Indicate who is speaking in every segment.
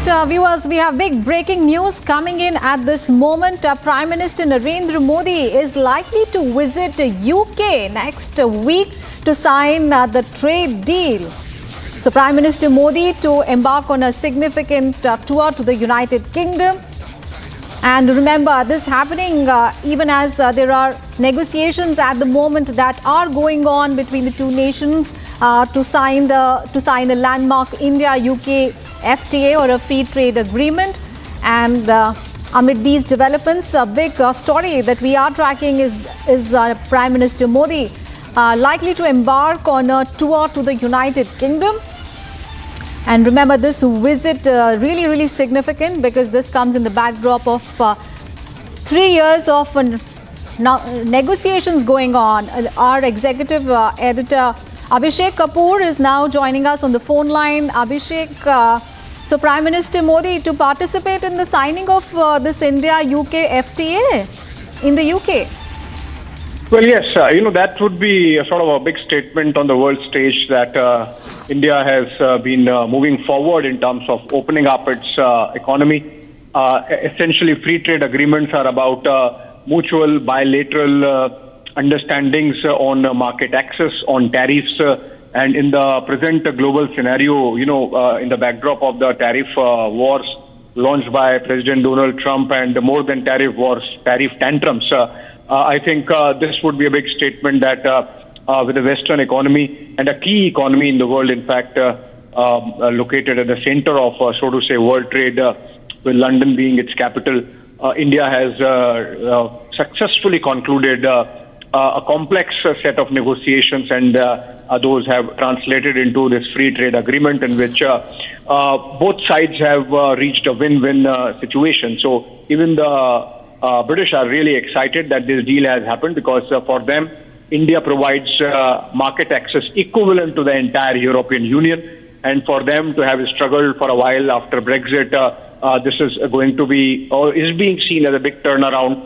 Speaker 1: right, viewers, we have big breaking news coming in at this moment. Prime Minister Narendra Modi is likely to visit UK next week to sign the trade deal. So Prime Minister Modi to embark on a significant tour to the United Kingdom. And remember, this happening even as there are negotiations at the moment that are going on between the two nations to sign a landmark India-UK FTA or a free trade agreement. And amid these developments, a big story that we are tracking is Prime Minister Modi likely to embark on a tour to the United Kingdom. And remember, this visit really significant because this comes in the backdrop of 3 years of negotiations going on. Our executive editor Abhishek Kapoor is now joining us on the phone line. Abhishek, so Prime Minister Modi to participate in the signing of this India-UK FTA in the UK.
Speaker 2: Well, yes, that would be a sort of a big statement on the world stage that India has been moving forward in terms of opening up its economy. Essentially, free trade agreements are about mutual bilateral understandings on market access, on tariffs, and in the present global scenario, in the backdrop of the tariff wars launched by President Donald Trump and more than tariff wars, tariff tantrums, I think this would be a big statement that with the Western economy and a key economy in the world, in fact, located at the center of, so to say, world trade, with London being its capital, India has successfully concluded a complex set of negotiations, and those have translated into this free trade agreement in which both sides have reached a win-win situation. So even the British are really excited that this deal has happened because for them, India provides market access equivalent to the entire European Union. And for them to have struggled for a while after Brexit, this is going to be, or is being seen as a big turnaround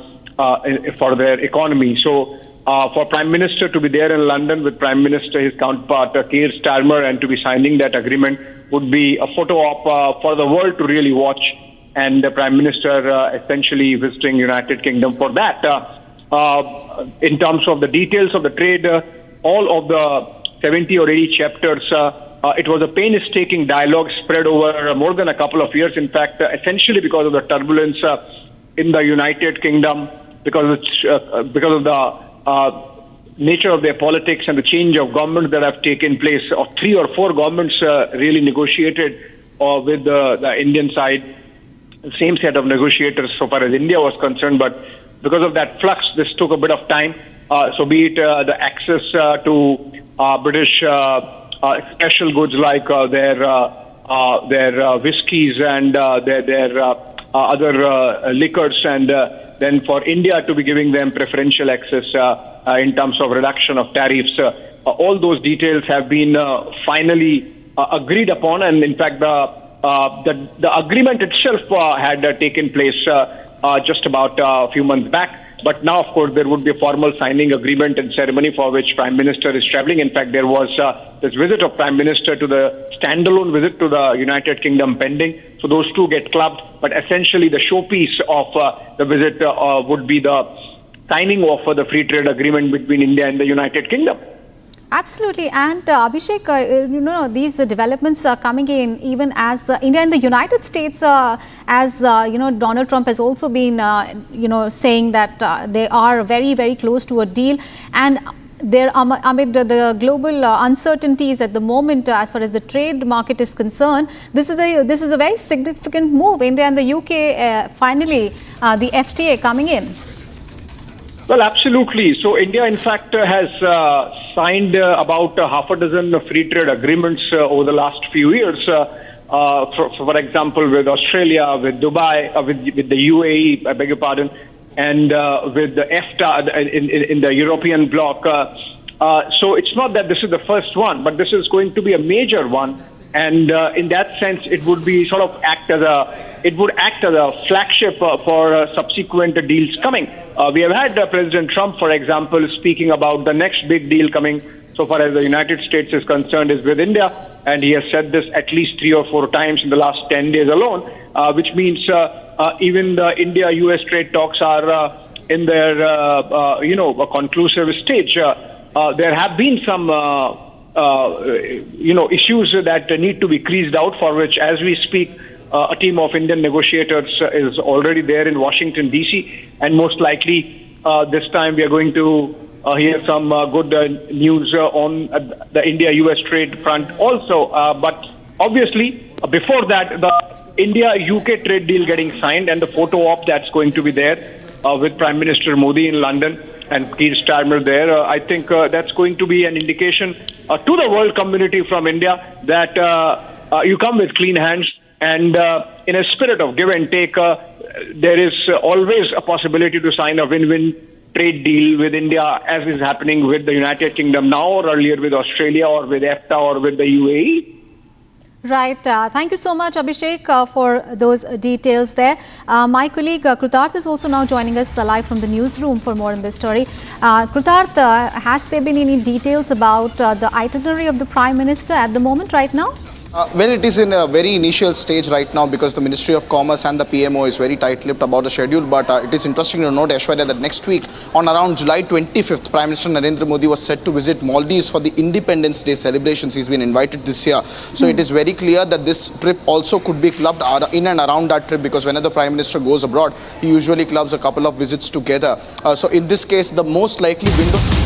Speaker 2: for their economy. So for Prime Minister to be there in London with Prime Minister, his counterpart, Keir Starmer, and to be signing that agreement would be a photo op for the world to really watch. And the Prime Minister essentially visiting United Kingdom for that. In terms of the details of the trade, all of the 70 or 80 chapters, it was a painstaking dialogue spread over more than a couple of years. In fact, essentially because of the turbulence in the United Kingdom, because of the nature of their politics and the change of government that have taken place, or 3 or 4 governments really negotiated with the Indian side. Same set of negotiators so far as India was concerned, but because of that flux, this took a bit of time. So be it the access to British special goods like their whiskies and their other liquors, and then for India to be giving them preferential access in terms of reduction of tariffs. All those details have been finally agreed upon, and in fact the agreement itself had taken place just about a few months back. But now, of course, there would be a formal signing agreement and ceremony for which Prime Minister is traveling. In fact, there was this visit of Prime Minister to the standalone visit to the United Kingdom pending. So those two get clubbed. But essentially, the showpiece of the visit would be the signing of the free trade agreement between India and the United Kingdom.
Speaker 1: Absolutely. And Abhishek, these developments are coming in even as India and the United States, as Donald Trump has also been, saying that they are very close to a deal. And there, amid the global uncertainties at the moment, as far as the trade market is concerned, this is a very significant move. India and the UK, finally, the FTA coming in.
Speaker 2: Well, absolutely. So India, in fact, has signed about half a dozen free trade agreements over the last few years. For example, with Australia, with Dubai, with the UAE, I beg your pardon, and with the EFTA in the European bloc. So it's not that this is the first one, but this is going to be a major one. And in that sense, it would be sort of act as a flagship for subsequent deals coming. We have had President Trump, for example, speaking about the next big deal coming so far as the United States is concerned, is with India. And he has said this at least 3 or 4 times in the last 10 days alone, which means even the India-US trade talks are in their, a conclusive stage. There have been some, issues that need to be creased out, for which, as we speak, a team of Indian negotiators is already there in Washington, D.C., and most likely this time we are going to hear some good news on the India-US trade front also. But obviously, before that, the India-UK trade deal getting signed and the photo op that's going to be there with Prime Minister Modi in London and Keir Starmer there, I think that's going to be an indication to the world community from India that you come with clean hands. And in a spirit of give and take, there is always a possibility to sign a win-win trade deal with India, as is happening with the United Kingdom now, or earlier with Australia, or with EFTA, or with the UAE.
Speaker 1: Right. Thank you so much, Abhishek, for those details there. My colleague Krutarth is also now joining us live from the newsroom for more on this story. Krutarth, has there been any details about the itinerary of the Prime Minister at the moment right now?
Speaker 3: Well, it is in a very initial stage right now because the Ministry of Commerce and the PMO is very tight-lipped about the schedule. But it is interesting to note, Aishwarya, that next week, on around July 25th, Prime Minister Narendra Modi was set to visit Maldives for the Independence Day celebrations. He's been invited this year. So it is very clear that this trip also could be clubbed in and around that trip, because whenever the Prime Minister goes abroad, he usually clubs a couple of visits together. So in this case, the most likely window